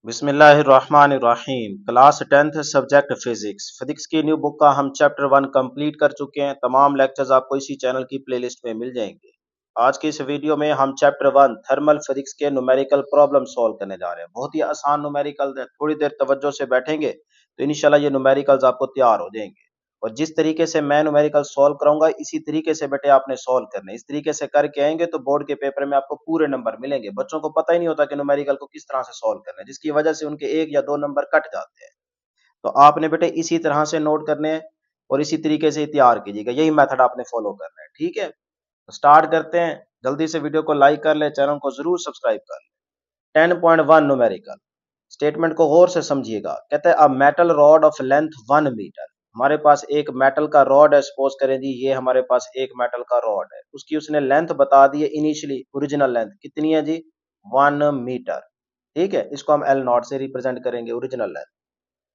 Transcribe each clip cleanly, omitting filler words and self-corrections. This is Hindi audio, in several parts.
बिस्मिल्लाहिर्रहमानिर्रहीम। Class 10th subject physics physics की न्यू बुक का हम चैप्टर 1 कंप्लीट कर चुके हैं। तमाम लेक्चर्स आपको इसी चैनल की प्लेलिस्ट में मिल जाएंगे। आज की इस वीडियो में हम चैप्टर 1 थर्मल फिजिक्स के न्यूमेरिकल प्रॉब्लम सॉल्व करने जा रहे हैं। बहुत ही आसान न्यूमेरिकल है, थोड़ी देर तवज्जो से बैठेंगे तो इंशाल्लाह ये न्यूमेरिकल्स आपको तैयार हो जाएंगे। और जिस तरीके से मैं न्यूमेरिकल सॉल्व कराऊंगा इसी तरीके से बेटे आपने सॉल्व करने, इस तरीके से करके आएंगे तो बोर्ड के पेपर में आपको पूरे नंबर मिलेंगे। बच्चों को पता ही नहीं होता कि न्यूमेरिकल को किस तरह से सॉल्व करना है, जिसकी वजह से उनके 1 या 2 नंबर कट जाते हैं। तो आपने बेटे इसी तरह से नोट करने हैं और इसी तरीके से तैयार कीजिएगा, यही मेथड आपने फॉलो करना है। ठीक है, तो स्टार्ट करते हैं। जल्दी से वीडियो को लाइक कर ले, चैनल को जरूर सब्सक्राइब कर ले। 10.1 न्यूमेरिकल स्टेटमेंट को गौर से समझिएगा। कहते हैं a metal rod of length 1 metre. हमारे पास एक मेटल का रॉड है, सपोज करें जी ये हमारे पास एक मेटल का रॉड है, उसकी उसने लेंथ बता दी है इनिशियली, ओरिजिनल लेंथ कितनी है जी 1 मीटर। ठीक है, इसको हम एल नॉट से रिप्रेजेंट करेंगे original length.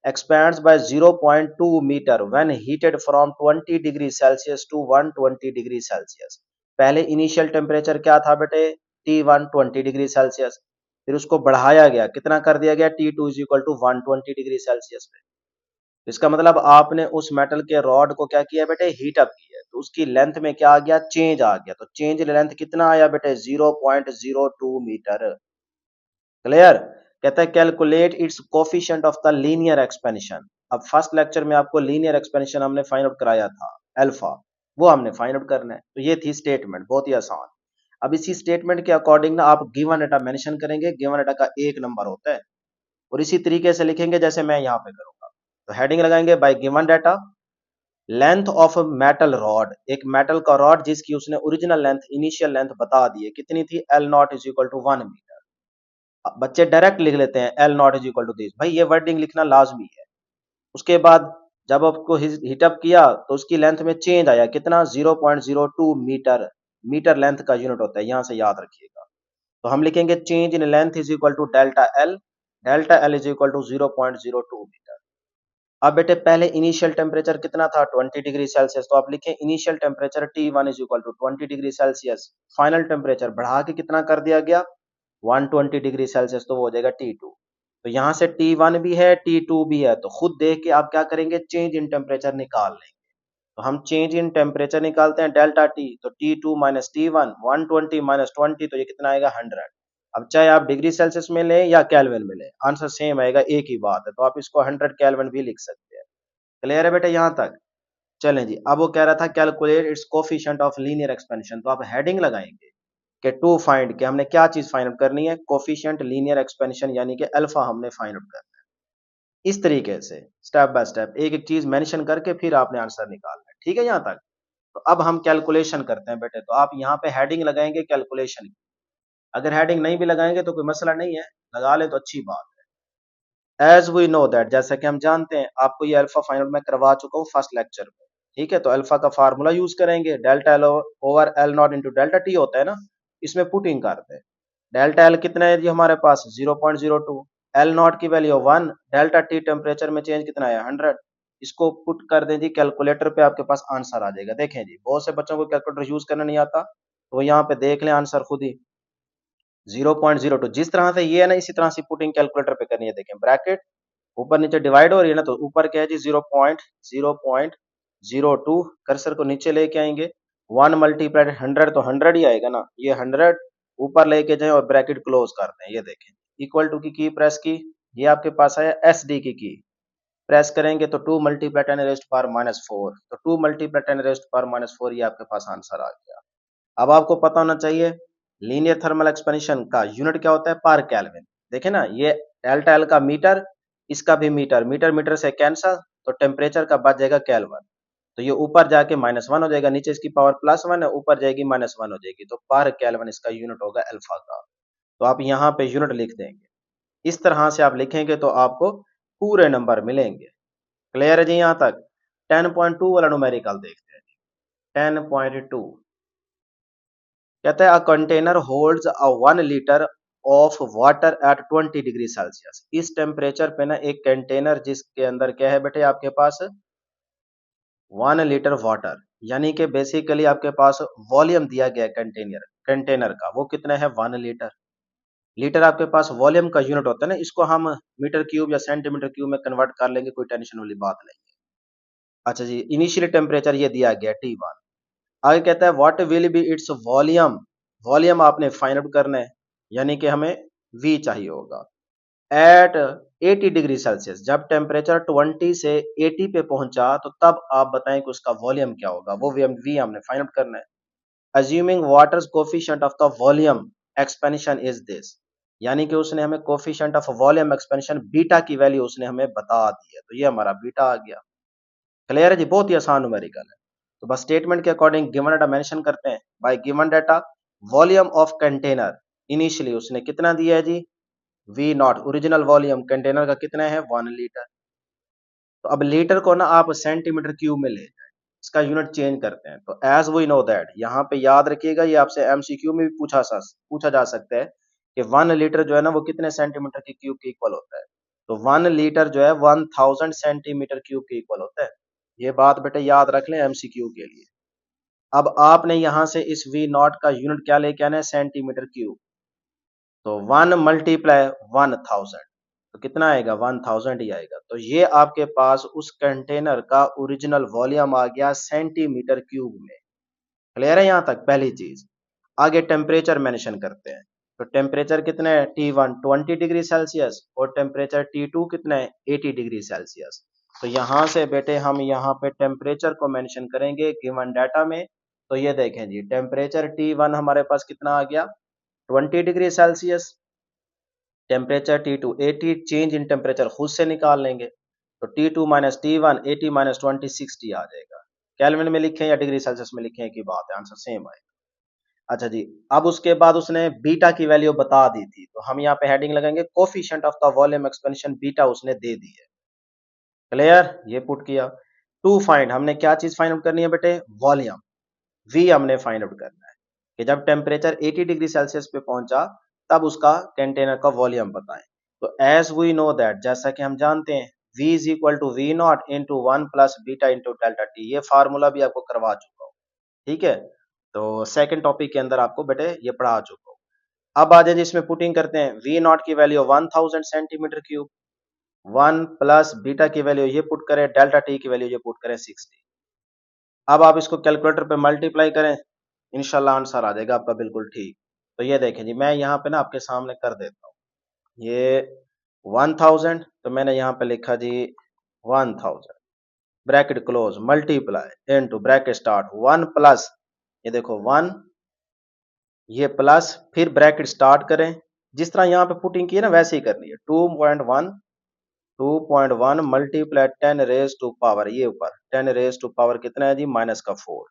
expands by 0.2 meter when heated from 20 degree Celsius to 120 degree Celsius. पहले इनिशियल टेम्परेचर क्या था बेटे T1 20 डिग्री सेल्सियस, फिर उसको बढ़ाया गया, कितना कर दिया गया T2 is equal to 120 degree Celsius पे। इसका मतलब आपने उस मेटल के रॉड को क्या किया बेटे हीट अप किया, तो उसकी लेंथ में क्या आ गया चेंज आ गया। तो चेंज लेंथ कितना आया बेटे 0.02 मीटर। क्लियर। कहता है calculate its coefficient of the linear expansion. अब फर्स्ट लेक्चर में आपको लीनियर एक्सपेंशन हमने फाइंड आउट कराया था, अल्फा, वो हमने फाइंड आउट करना है। तो ये थी स्टेटमेंट, बहुत ही आसान। अब इसी स्टेटमेंट के अकॉर्डिंग ना आप गिवन डाटा मेंशन करेंगे, गिवन डाटा का 1 नंबर होता है, और इसी तरीके से लिखेंगे जैसे मैं यहाँ पे करूंगा। तो हेडिंग लगाएंगे bye given data length of metal rod, एक मेटल का रॉड जिसकी उसने ओरिजिनल लेंथ इनिशियल लेंथ बता दी है, कितनी थी L naught is equal to 1 metre. बच्चे डायरेक्ट लिख लेते हैं L naught is equal to this, भाई ये वर्डिंग लिखना लाजमी है। उसके बाद जब आपको हीटअप किया तो उसकी लेंथ में चेंज आया, कितना 0.02 मीटर। मीटर लेंथ का यूनिट होता है, यहां से याद रखिएगा। तो हम लिखेंगे change in length is equal to delta L, delta L is equal to 0.02 metre. अब बेटे पहले इनिशियल टेम्परेचर कितना था 20 डिग्री सेल्सियस, तो आप लिखें initial temperature T1 is equal to 20 degree Celsius. Final temperature बढ़ा के कितना कर दिया गया 120 डिग्री सेल्सियस, तो वो हो जाएगा T2। तो यहाँ से T1 भी है T2 भी है, तो खुद देख के आप क्या करेंगे चेंज इन टेम्परेचर निकाल लेंगे। तो हम चेंज इन टेम्परेचर निकालते हैं डेल्टा T, तो T2 माइनस T1 120 माइनस 20, तो ये कितना आएगा 100। अब चाहे आप डिग्री सेल्सियस में लें या केल्विन में लें, आंसर सेम आएगा, एक ही बात है। तो आप इसको 100 केल्विन भी लिख सकते हैं। क्लियर है बेटा यहाँ तक। चलें जी, अब वो कह रहा था calculate its coefficient of linear expansion, तो आप हेडिंग लगाएंगे कि टू फाइंड, कि हमने क्या चीज फाइंड आउट करनी है कोफिशिएंट लीनियर एक्सपेंशन, यानी कि अल्फा हमने फाइंड आउट करना है। इस तरीके से स्टेप बाय स्टेप एक एक चीज मेंशन करके फिर आपने आंसर निकालना है। ठीक है यहाँ तक। तो अब हम कैलकुलेशन करते हैं बेटे, तो आप यहाँ पे हेडिंग लगाएंगे कैलकुलेशन की। अगर हेडिंग नहीं भी लगाएंगे तो कोई मसला नहीं है, लगा ले तो अच्छी बात है। एज वी नो दैट, जैसा कि हम जानते हैं, आपको ये अल्फा फाइंड आउट मैं करवा चुका हूँ फर्स्ट लेक्चर में। ठीक है, तो अल्फा का फार्मूला यूज करेंगे, delta L over L naught into delta T होता है ना, इसमें पुटिंग करते हैं। डेल्टा एल कितना है जी हमारे पास 0.02, एल नॉट की वैल्यू 1, डेल्टा टी टेम्परेचर में चेंज कितना है 100। इसको पुट कर दें जी कैलकुलेटर पे, आपके पास आंसर आ जाएगा। देखें जी, बहुत से बच्चों को कैलकुलेटर यूज करना नहीं आता, तो यहाँ पे देख लें आंसर खुद ही 0.02। जिस तरह से ये है ना, इसी तरह से पुटिंग कैलकुलेटर पे करनी है। देखें ब्रैकेट ऊपर नीचे डिवाइड हो रही है ना, तो ऊपर क्या है जी 0.02, कर्सर को नीचे लेके आएंगे, 1 मल्टीप्लाइड 100 तो 100 ही आएगा ना, ये 100 ऊपर लेके जाए और ब्रैकेट क्लोज कर दें। ये देखें इक्वल टू की प्रेस की, ये आपके पास आया एस डी की प्रेस करेंगे तो 2 मल्टीप्लाई 10 रेस्ट पावर -4, तो 2 मल्टीप्लाई 10 रेस्ट पावर -4, ये आपके पास आंसर आ गया। अब आपको पता होना चाहिए लीनियर थर्मल एक्सपेंशन का यूनिट क्या होता है पर केल्विन। देखे ना, ये डेल्टा एल का मीटर, इसका भी मीटर, मीटर मीटर से कैंसल, तो टेम्परेचर का बच जाएगा केल्विन। तो ये ऊपर जाके -1 हो जाएगा, नीचे इसकी पावर +1 है, ऊपर जाएगी -1 हो जाएगी, तो पर केल्विन इसका यूनिट होगा अल्फा का। तो आप यहाँ पे यूनिट लिख देंगे, इस तरह से आप लिखेंगे तो आपको पूरे नंबर मिलेंगे। क्लियर है जी यहाँ तक। 10.2 वाला न्यूमेरिकल देखते हैं। 10.2 कहता है a container holds a 1 litre of water at 20 degree Celsius. इस टेम्परेचर पे ना एक कंटेनर जिसके अंदर क्या है बेटे आपके पास 1 लीटर वाटर, यानी कि बेसिकली आपके पास वॉल्यूम दिया गया कंटेनर, कंटेनर का वो कितना है 1 लीटर। लीटर आपके पास वॉल्यूम का यूनिट होता है ना, इसको हम मीटर क्यूब या सेंटीमीटर क्यूब में कन्वर्ट कर लेंगे, कोई टेंशन वाली बात नहीं है। अच्छा जी, इनिशियल टेम्परेचर ये दिया गया T1। आगे कहता है what will be its volume, volume आपने फाइंड आउट करना है, यानी कि हमें V चाहिए होगा। एट 80 डिग्री सेल्सियस, जब टेम्परेचर 20 से 80 पे पहुंचा तो तब आप बताएं कि उसका वॉल्यूम क्या होगा, वो V हमने फाइंड आउट करना है। Assuming water's coefficient of the volume expansion is this, यानी कि उसने हमें coefficient of volume expansion beta की वैल्यू उसने हमें बता दी है, तो ये हमारा बीटा आ गया। क्लियर है जी, बहुत ही आसान न्यूमेरिकल है। तो बस स्टेटमेंट के अकॉर्डिंग गिवन डाटा मेंशन करते हैं। By given data volume of container, initially उसने कितना दिया है जी, V naught, original volume container का कितना है 1 लीटर। तो अब लीटर को ना आप सेंटीमीटर क्यूब में ले जाए, इसका यूनिट चेंज करते हैं। तो एज वी नो दैट, यहाँ पे याद रखिएगा, ये आपसे एमसीक्यू में भी पूछा जा सकता है कि 1 लीटर जो है ना वो कितने सेंटीमीटर के क्यूब के इक्वल होता है। तो 1 लीटर जो है 1000 सेंटीमीटर क्यूब के इक्वल होता है। ये बात बेटे याद रख लें एमसीक्यू के लिए। अब आपने यहां से इस वी नॉट का यूनिट क्या लेके आना है, सेंटीमीटर क्यूब। तो 1 मल्टीप्लाई 1000, तो कितना आएगा 1000 ही आएगा। तो ये आपके पास उस कंटेनर का ओरिजिनल वॉल्यूम आ गया सेंटीमीटर क्यूब में। क्लियर है यहाँ तक पहली चीज। आगे टेम्परेचर मेंशन करते हैं। तो टेम्परेचर कितना है T1 20 डिग्री सेल्सियस और टेम्परेचर T2 कितना है 80 डिग्री सेल्सियस। तो यहाँ से बेटे हम यहाँ पे टेम्परेचर को मेंशन करेंगे गिवन डाटा में। तो ये देखें जी, टेम्परेचर T1 हमारे पास कितना आ गया 20 degree Celsius, temperature T2 80, change in temperature खुद से निकाल लेंगे। तो T2 माइनस T1 80 माइनस 20 60 आ जाएगा। केल्विन में लिखें या डिग्री सेल्सियस में लिखें की बात है, आंसर सेम आएगा। अच्छा जी, अब उसके बाद उसने बीटा की वैल्यू बता दी थी, तो हम यहाँ पे हेडिंग लगाएंगे coefficient of the volume expansion beta उसने दे दी है। क्लियर, ये पुट किया। टू फाइंड, हमने क्या चीज फाइंड आउट करनी है बेटे, वॉल्यूम। V हमने फाइंड आउट करना है कि जब टेम्परेचर 80 डिग्री सेल्सियस पे पहुंचा तब उसका कंटेनर का वॉल्यूम बताएं। तो एज वी नो दैट, जैसा कि हम जानते हैं, V is equal to V naught into 1 plus beta into delta T, ये फार्मूला भी आपको करवा चुका हूँ। ठीक है, तो सेकंड टॉपिक के अंदर आपको बेटे ये पढ़ा चुका हूँ। अब आ जाए इसमें पुटिंग करते हैं, V नॉट की value 1000 centimetre cube, 1 plus beta की वैल्यू ये पुट करें, डेल्टा टी की वैल्यू ये पुट करें 60। अब आप इसको कैलकुलेटर पे मल्टीप्लाई करें, इंशाल्लाह आंसर आ जाएगा आपका बिल्कुल ठीक। तो ये देखें जी, मैं यहाँ पे ना आपके सामने कर देता हूँ। ये 1000, तो मैंने यहाँ पे लिखा जी 1000 bracket close multiply into bracket start 1 plus, ये देखो 1, ये प्लस, फिर ब्रैकेट स्टार्ट करें, जिस तरह यहाँ पे पुटिंग की है ना वैसे ही करनी है। 2.1 मल्टीप्लाई 10 रेज टू पावर, ये ऊपर 10 रेज टू पावर कितना है जी माइनस का 4,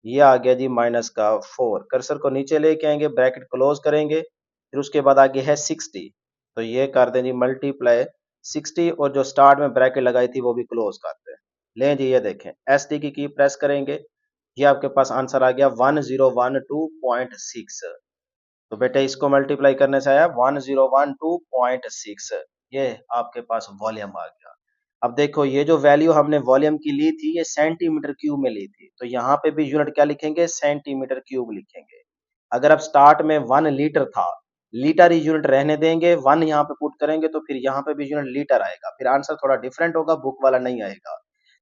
ये आ गया जी माइनस का 4। कर्सर को नीचे लेके आएंगे, ब्रैकेट क्लोज करेंगे, फिर उसके बाद आगे है 60, तो ये कर दें जी मल्टीप्लाई 60, और जो स्टार्ट में ब्रैकेट लगाई थी वो भी क्लोज कर दें। लें जी, ये देखें एस टी की प्रेस करेंगे, ये आपके पास आंसर आ गया 1012.6। तो बेटे इसको मल्टीप्लाई करने से आया 1012.6, ये आपके पास वॉल्यूम आ गया। अब देखो ये जो वैल्यू हमने वॉल्यूम की ली थी ये सेंटीमीटर क्यूब में ली थी, तो यहाँ पे भी यूनिट क्या लिखेंगे, सेंटीमीटर क्यूब लिखेंगे। अगर अब स्टार्ट में 1 लीटर था, लीटर ही यूनिट रहने देंगे, 1 यहाँ पे पुट करेंगे तो फिर यहाँ पे भी यूनिट लीटर आएगा, फिर आंसर थोड़ा डिफरेंट होगा, बुक वाला नहीं आएगा।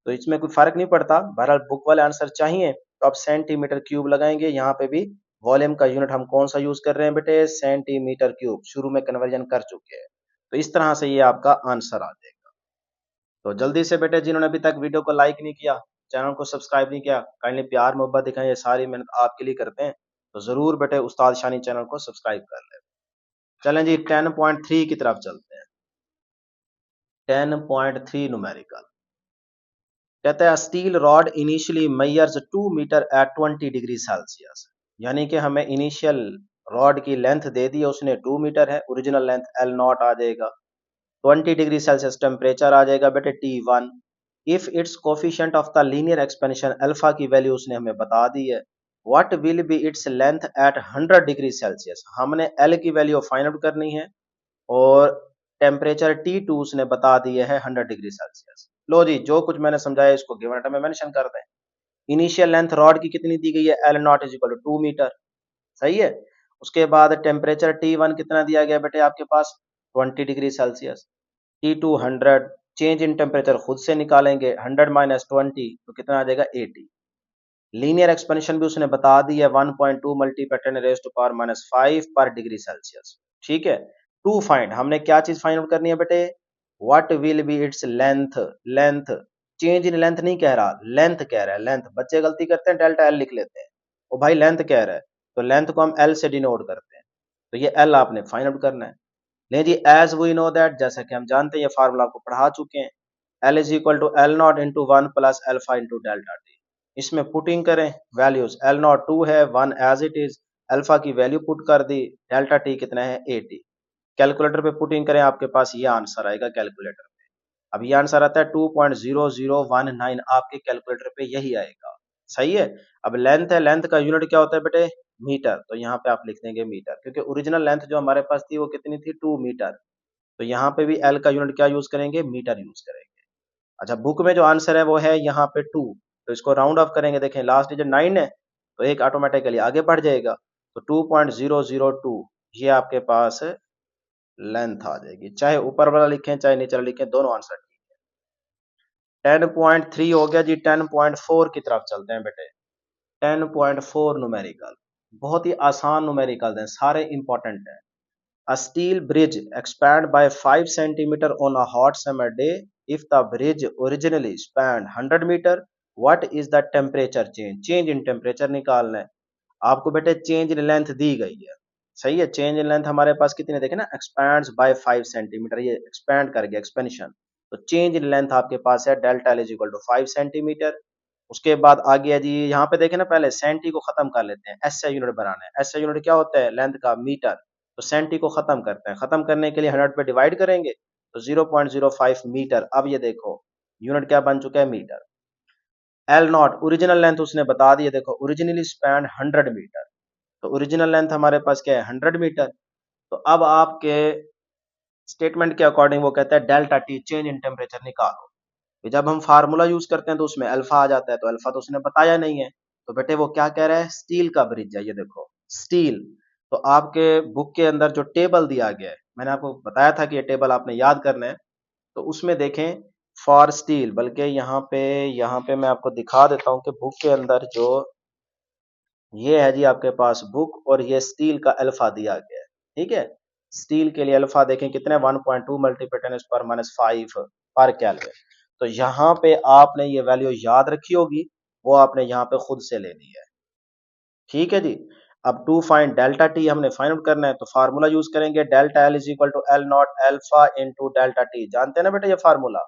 तो इसमें कोई फर्क नहीं पड़ता, बहरहाल बुक वाले आंसर चाहिए तो आप सेंटीमीटर क्यूब लगाएंगे। यहाँ पे भी वॉल्यूम का यूनिट हम कौन सा यूज कर रहे हैं बेटे, सेंटीमीटर क्यूब, शुरू में कन्वर्जन कर चुके हैं। तो इस तरह से ये आपका आंसर आ जाएगा। तो जल्दी से बेटे जिन्होंने अभी तक वीडियो को लाइक नहीं किया, चैनल को सब्सक्राइब नहीं किया, काइंडली प्यार मोहब्बत दिखाएं, ये सारी मेहनत आपके लिए करते हैं, तो जरूर बेटे उस्ताद शानी चैनल को सब्सक्राइब कर ले। चलें जी 10.3 की तरफ चलते हैं। 10.3 न्यूमेरिकल कहता है steel rod initially measures 2 metre at 20 degree Celsius, यानी कि हमें इनिशियल रॉड की लेंथ दे दी है उसने 2 मीटर है, ओरिजिनल लेंथ L नॉट आ जाएगा, 20 डिग्री सेल्सियस टेम्परेचर आ जाएगा बेटे T1। If its coefficient of the linear expansion alpha की वैल्यू उसने हमें बता दी है। What will be its length at 100 degree Celsius, हमने L की वैल्यू फाइंड आउट करनी है, और टेम्परेचर T2 उसने बता दिया है 100 डिग्री सेल्सियस। लो जी, जो कुछ मैंने समझाया इसको गिवन डाटा में मेंशन कर दें। इनिशियल लेंथ रॉड की कितनी दी गई है, L naught is equal to 2 metre, सही है। उसके बाद टेम्परेचर T1 कितना दिया गया बेटे आपके पास 20 degree Celsius, T2 100, change in temperature खुद से निकालेंगे 100 माइनस 20 तो कितना आ जाएगा 80। लीनियर एक्सपेंशन भी उसने बता दी है 1.2 multiply 10 raise to power minus 5 पर डिग्री सेल्सियस। ठीक है, टू फाइंड हमने क्या चीज फाइंड आउट करनी है बेटे, what will be its length, length change in length नहीं कह रहा, लेंथ कह रहा है, लेंथ। बच्चे गलती करते हैं डेल्टा एल लिख लेते हैं, ओ भाई लेंथ कह रहा है तो लेंथ को हम एल से डिनोट करते हैं, तो ये एल आपने फाइंड आउट करना है। नहीं जी, एज वी नो दैट, जैसा कि हम जानते हैं ये फार्मूला आपको पढ़ा चुके हैं, L is equal to L naught into one plus alpha into delta T. इसमें पुटिंग करें वैल्यूज, एल नॉट 2 है, 1 एज इट इज, अल्फा की वैल्यू पुट कर दी, डेल्टा टी कितना है 80। कैलकुलेटर पे पुटिंग करें, आपके पास ये आंसर आएगा कैलकुलेटर पे। अब ये आंसर आता है 2.0019, आपके कैलकुलेटर पे यही आएगा। सही है। अब लेंथ है, लेंथ का यूनिट क्या होता है बेटे, मीटर, तो यहाँ पे आप लिख देंगे मीटर, क्योंकि ओरिजिनल लेंथ जो हमारे पास थी वो कितनी थी 2 मीटर, तो यहाँ पे भी एल का यूनिट क्या यूज करेंगे, मीटर यूज करेंगे। अच्छा, बुक में जो आंसर है वो है यहाँ पे 2, तो इसको राउंड ऑफ करेंगे, देखें लास्ट डिजिट 9 है तो एक ऑटोमेटिकली आगे बढ़ जाएगा, तो 2.002 ये आपके पास लेंथ आ जाएगी। चाहे ऊपर वाला लिखें चाहे नीचे वाला लिखें, दोनों आंसर ठीक है। 10.3 हो गया जी, 10.4 की तरफ चलते हैं बेटे। 10.4 न्यूमेरिकल, बहुत ही आसान न्यूमेरिकल हैं, सारे इंपॉर्टेंट हैं। A steel bridge expand by 5 centimeter on a hot summer day. If the bridge originally spanned 100 meter, what is the temperature change? Change in temperature निकालना है आपको बेटे। चेंज इन लेंथ दी गई है, सही है। चेंज इन लेंथ हमारे पास कितनी देखे ना, एक्सपैंड्स बाय 5 सेंटीमीटर, ये एक्सपैंड कर गया, एक्सपेंशन। तो चेंज इन लेंथ आपके पास है delta L is equal to 5 centimetre. उसके बाद आ गया जी, यहाँ पे देखे ना, पहले सेंटी को खत्म कर लेते हैं, एस यूनिट बनाना है। एस यूनिट क्या होता है, लेंथ का, मीटर। तो सेंटी को खत्म करते हैं, खत्म करने के लिए 100 पे डिवाइड करेंगे तो 0.05 मीटर। अब ये देखो यूनिट क्या बन चुका है, metre. L naught original length उसने बता दी है, देखो ओरिजिनली स्पैन 100 मीटर, तो ओरिजिनल लेंथ हमारे पास क्या है 100 मीटर। तो अब आपके स्टेटमेंट के अकॉर्डिंग वो कहता है delta T change in temperature निकालो। तो जब हम फार्मूला यूज करते हैं तो उसमें अल्फा आ जाता है, तो अल्फा तो उसने बताया नहीं है, तो बेटे वो क्या कह रहा है, स्टील का ब्रिज है, ये देखो स्टील। तो आपके बुक के अंदर जो टेबल दिया गया है, मैंने आपको बताया था कि ये टेबल आपने याद करना है, तो उसमें देखें फॉर स्टील, बल्कि यहाँ पे मैं आपको दिखा देता हूँ कि बुक के अंदर जो ये है जी आपके पास बुक, और ये स्टील का अल्फा दिया गया है। ठीक है, स्टील के लिए अल्फा देखें कितने 1.2 मल्टीप्लाई 10 पर माइनस 5 पर केल्विन। तो यहाँ पे आपने ये वैल्यू याद रखी होगी, वो आपने यहाँ पे खुद से लेनी है। ठीक है जी। अब टू फाइंड डेल्टा टी हमने फाइंड आउट करना है, तो फार्मूला यूज करेंगे, delta L is equal to L naught alpha into delta T, जानते हैं ना बेटा ये फार्मूला।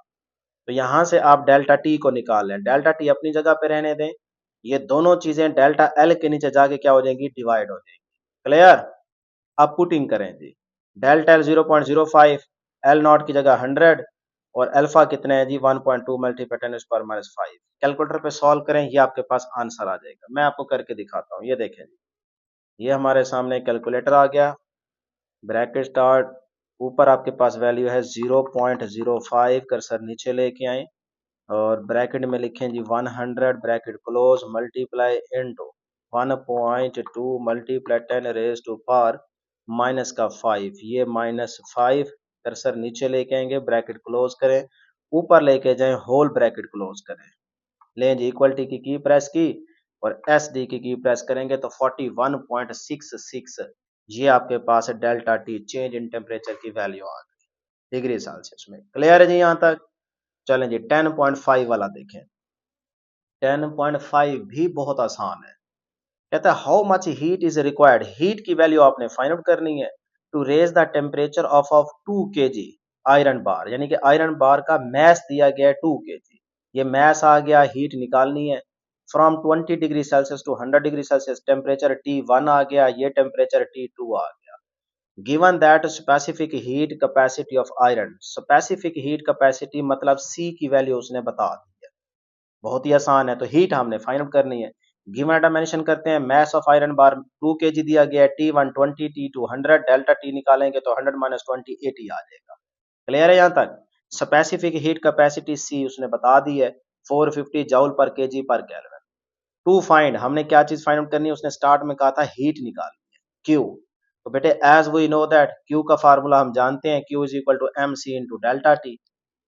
तो यहां से आप डेल्टा टी को निकाल लें, डेल्टा टी अपनी जगह पे रहने दें, ये दोनों चीजें डेल्टा एल के नीचे जाके क्या हो जाएंगी, डिवाइड हो जाएंगी। क्लियर। अब पुटिंग करें जी, डेल्टा एल 0.05, एल नॉट की जगह 100, और अल्फा कितने हैं जी 1.2 मल्टीप्लाई 10 पर माइनस 5। कैलकुलेटर पे सॉल्व करें, ये आपके पास आंसर आ जाएगा। मैं आपको करके दिखाता हूँ, ये देखें जी, ये हमारे सामने कैलकुलेटर आ गया, ब्रैकेट स्टार्ट, ऊपर आपके पास वैल्यू है 0.05, कर्सर नीचे लेके आए और ब्रैकेट में लिखें जी 100, bracket close, multiply into 1.2 multiply 10 raise to power minus का 5, ये -5, कर्सर नीचे लेके आएंगे, ब्रैकेट क्लोज करें, ऊपर लेके जाएं, होल ब्रैकेट क्लोज करें, लें जी इक्वल टी की प्रेस की और एस डी की प्रेस करेंगे तो 41.66 ये आपके पास delta T change in temperature की वैल्यू आ गई डिग्री सेल्सियस में। क्लियर है जी यहाँ तक। चलें जी 10.5 वाला देखें। 10.5 भी बहुत आसान है। कहता है how much heat is required, heat की वैल्यू आपने फाइंड आउट करनी है to raise the temperature of 2 kg iron bar, यानी कि आयरन बार का मैस दिया गया है 2 kg, ये मैस आ गया, हीट निकालनी है from 20 degree Celsius to 100 degree Celsius, temperature T1 आ गया, ये टेम्परेचर T2 आ गया। Given that specific heat capacity of iron, specific heat capacity मतलब C की वैल्यू उसने बता दी है, बहुत ही आसान है। तो हीट हमने फाइंड आउट करनी है, गिवन डाटा मेंशन करते हैं, mass of iron bar 2 kg दिया गया है, T1 20, T2 100, डेल्टा T निकालेंगे तो 100 माइनस 20 80 आ जाएगा। क्लियर है यहाँ तक। स्पेसिफिक हीट कैपेसिटी C उसने बता दी है 450 जूल पर केजी पर केल्विन। टू फाइंड हमने क्या चीज फाइंड आउट करनी है, उसने स्टार्ट में कहा था हीट निकालनी है, Q। तो बेटे as we know that Q का फार्मूला हम जानते हैं, Q is equal to M C into delta T.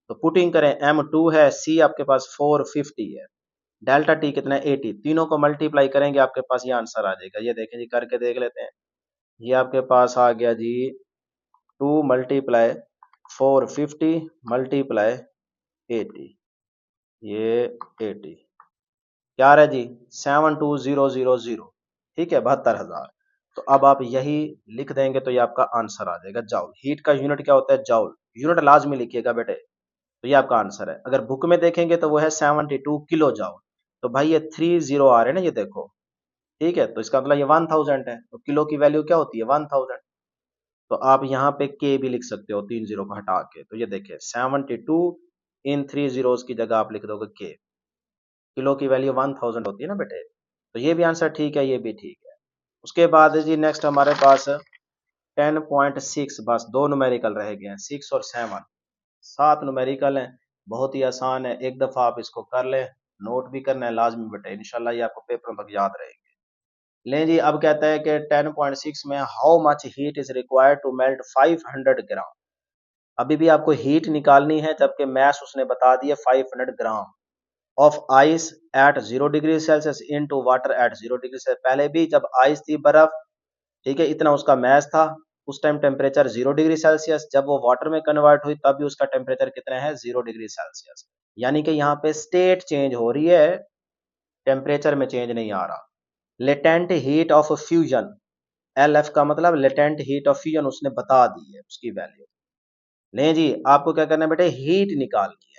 तो पुटिंग करें, M2 है, C आपके पास 450 है, डेल्टा टी कितना है 80, तीनों को मल्टीप्लाई करेंगे आपके पास ये आंसर आ जाएगा। ये देखें जी, करके देख लेते हैं। ये आपके पास आ गया जी 2 मल्टीप्लाई 450 मल्टीप्लाई 80, ये 80 क्या आ रहा है जी 72000, ठीक है 72,000। तो अब आप यही लिख देंगे तो ये आपका आंसर आ जाएगा जाउल। हीट का यूनिट क्या होता है जाउल, यूनिट लाजमी लिखिएगा बेटे। तो ये आपका आंसर है। अगर बुक में देखेंगे तो वो है 72 किलो जाउल। तो भाई ये 30 आ रहे हैं ना, ये देखो, ठीक है, तो इसका मतलब ये 1000 है, तो किलो की वैल्यू क्या होती है 1000। तो आप यहाँ पे के भी लिख सकते हो 3 जीरो को हटा के। तो ये देखिए 72 इन 3 जीरोस की जगह आप लिख दोगे के। किलो की वैल्यू 1000 होती है ना बेटे। तो ये भी आंसर ठीक है, ये भी ठीक है। उसके बाद जी नेक्स्ट हमारे पास 10.6, बस दो न्यूमेरिकल रह गए हैं, 6 और 7। 7 न्यूमेरिकल हैं, बहुत ही आसान है, एक दफा आप इसको कर लें, नोट भी करना है लाजमी बेटे, इंशाल्लाह ये आपको पेपर तक याद रहेंगे। लें जी, अब कहता है कि 10.6 में how much heat is required to melt 500 gram. अभी भी आपको हीट निकालनी है, जबकि मैथ्स उसने बता दिया 500 gram of ice eight 0 degree Celsius into water at 0 degree Celsius. पहले भी जब आइस थी बर्फ, ठीक है, इतना उसका मैथ था, उस टाइम टेम्परेचर 0 डिग्री सेल्सियस, जब वो वाटर में कन्वर्ट हुई तब भी उसका टेम्परेचर कितना है 0 डिग्री सेल्सियस। यानी कि यहाँ पे स्टेट चेंज हो रही है, टेम्परेचर में चेंज नहीं आ रहा। Latent heat of fusion, L F का मतलब लेटेंट हीट ऑफ फ्यूजन उसने बता दी है उसकी वैल्यू। नहीं जी, आपको क्या करना है बेटे, हीट निकालनी है।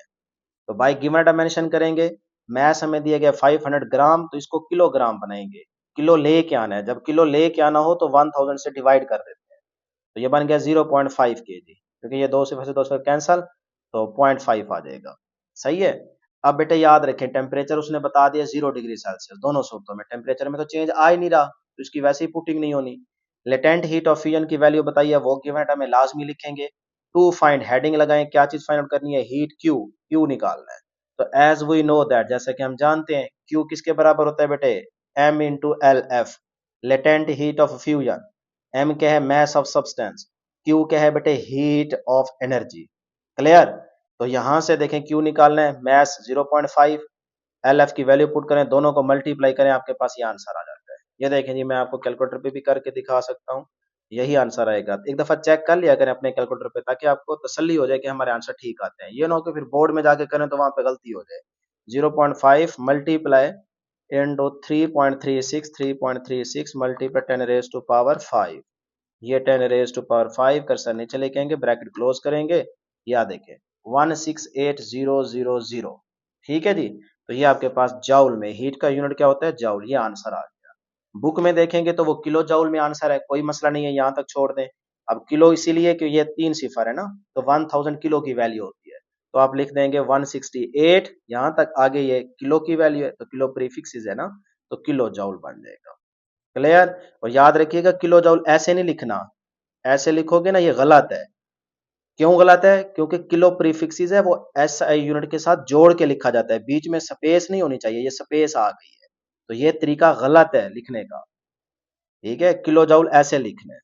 तो बाई गिवन डायमेंशन करेंगे, मैथ हमें दिया गया 500 ग्राम, तो इसको किलोग्राम बनाएंगे। किलो लेके आना है, जब किलो लेके आना हो तो 1000 से डिवाइड कर देते हैं। तो ये बन गया 0.5 kg, क्योंकि ये दो से 2 से कैंसल, तो 0.5 आ जाएगा। सही है। अब बेटे याद रखें, टेम्परेचर उसने बता दिया 0 डिग्री सेल्सियस, दोनों सूत्रों में टेम्परेचर में तो चेंज आ ही नहीं रहा, तो इसकी वैसे ही पुटिंग नहीं होनी। लेटेंट हीट ऑफ फ्यूजन की वैल्यू बताइए, वो गिवन हमें लाजमी लिखेंगे। टू फाइंड, हेडिंग लगाएं, क्या चीज फाइंड आउट करनी है, हीट क्यू, क्यू निकालना है। तो एज वी नो दैट, जैसे कि हम जानते हैं, क्यू किसके बराबर होता है बेटे, M into L F, latent heat of fusion. M क्या है, मैस ऑफ सब्सटेंस। क्यू क्या है बेटे, हीट ऑफ एनर्जी। क्लियर। तो यहां से देखें क्यू निकालना है, मैस 0.5, एल एफ की वैल्यू पुट करें, दोनों को मल्टीप्लाई करें, आपके पास ये आंसर आ जाता है। ये देखें जी, मैं आपको कैलकुलेटर पे भी करके दिखा सकता हूँ, यही आंसर आएगा। एक दफा चेक कर लिया करें अपने कैलकुलेटर पे, ताकि आपको तसल्ली हो जाए कि हमारे आंसर ठीक आते हैं। ये ना हो कि फिर बोर्ड में जाके करें तो वहां पे गलती हो जाए। 0.5 multiply into 3.36, 3.36 multiply 10 raise to power 5, ये 10 रेज टू पावर 5 कर नीचे लेके आएंगे, ब्रैकेट क्लोज करेंगे, या देखें 168000, ठीक है जी। तो ये आपके पास जाउल में हीट का यूनिट क्या होता है, जाउल, ये आंसर आ गया। बुक में देखेंगे तो वो किलो जाउल में आंसर है, कोई मसला नहीं है, यहां तक छोड़ दें। अब किलो इसीलिए कि ये 3 सिफर है ना, तो 1000 किलो की वैल्यू होती है, तो आप लिख देंगे 168, यहां तक आगे ये किलो की वैल्यू है, तो किलो प्रीफिक्स है ना, तो किलो जाउल बन जाएगा। क्लियर। और याद रखिएगा किलो जाउल ऐसे नहीं लिखना, ऐसे लिखोगे ना ये गलत है। क्यों गलत है, क्योंकि किलो प्रीफिक्सेस है वो एस आई यूनिट के साथ जोड़ के लिखा जाता है, बीच में स्पेस नहीं होनी चाहिए, ये स्पेस आ गई है, तो ये तरीका गलत है लिखने का। ठीक है, किलो जाउल ऐसे लिखना है,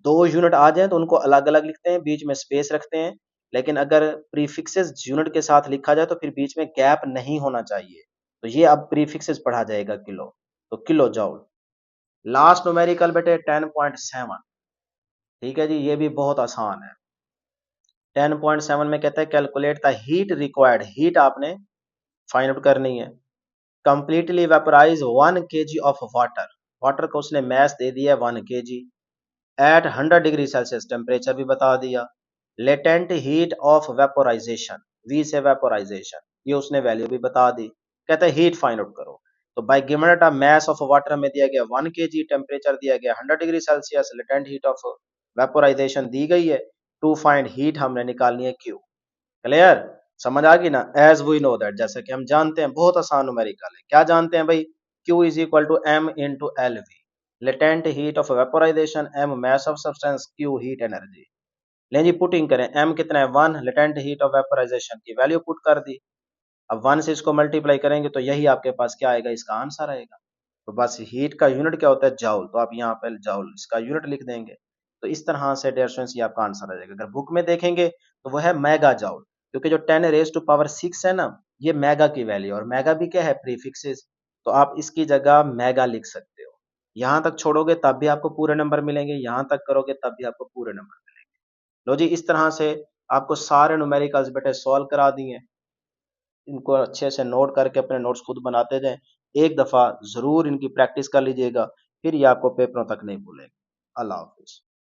दो यूनिट आ जाए तो उनको अलग अलग लिखते हैं, बीच में स्पेस रखते हैं। लेकिन अगर प्रीफिक्सेस यूनिट के साथ लिखा जाए तो फिर बीच में गैप नहीं होना चाहिए। तो ये अब प्रीफिक्सेस पढ़ा जाएगा किलो, तो किलो जाउल। लास्ट न्यूमेरिकल बेटे 10.7, ठीक है जी, ये भी बहुत आसान है। 10.7 में कहता है calculate the heat required, heat आपने फाइंड आउट करनी है। Completely vaporise 1 kg of water, water को उसने मैस दे दिया 1 kg at 100 degree Celsius, temperature भी बता दिया। Latent heat of vaporisation, V से वेपोराइजेशन, ये उसने वैल्यू भी बता दी। कहता है हीट फाइंड आउट करो। तो by given data mass of water में दिया गया 1 kg, टेम्परेचर दिया गया 100 degree Celsius, latent heat of vaporisation दी गई है। टू फाइंड हीट हमने निकालनी है क्यू। क्लियर, समझ आ गई ना। एज वी नो दैट, जैसे कि हम जानते हैं, बहुत आसान न्यूमेरिकल है, क्या जानते हैं भाई, Q is equal to M into L V, latent heat of vaporisation, M mass of substance, Q heat energy. लें जी पुटिंग करें, एम कितना है 1, लेटेंट हीट ऑफ वेपोराइजेशन की वैल्यू पुट कर दी। अब 1 से इसको मल्टीप्लाई करेंगे तो यही आपके पास क्या आएगा, इसका आंसर आएगा। तो बस हीट का यूनिट क्या होता है, जॉल, तो आप यहाँ पे जॉल इसका यूनिट लिख देंगे। तो इस तरह से डियर स्टूडेंट्स ये आपका आंसर आ जाएगा। अगर बुक में देखेंगे तो वो है मेगा जॉल, क्योंकि जो 10 रेज टू पावर 6 है ना, ये मेगा की वैल्यू, और मेगा भी क्या है, प्रीफिक्सेस, तो आप इसकी जगह मेगा लिख सकते हो। यहाँ तक छोड़ोगे तब भी आपको पूरे नंबर मिलेंगे, यहाँ तक करोगे तब भी आपको पूरे नंबर मिलेंगे। लो जी, इस तरह से आपको सारे न्यूमेरिकल्स बेटे सॉल्व करा दिए। इनको अच्छे से नोट करके अपने नोट्स खुद बनाते जाएं। एक दफ़ा ज़रूर इनकी प्रैक्टिस कर लीजिएगा, फिर ये आपको पेपरों तक नहीं भूलेंगे। अल्लाह हाफ़िज़।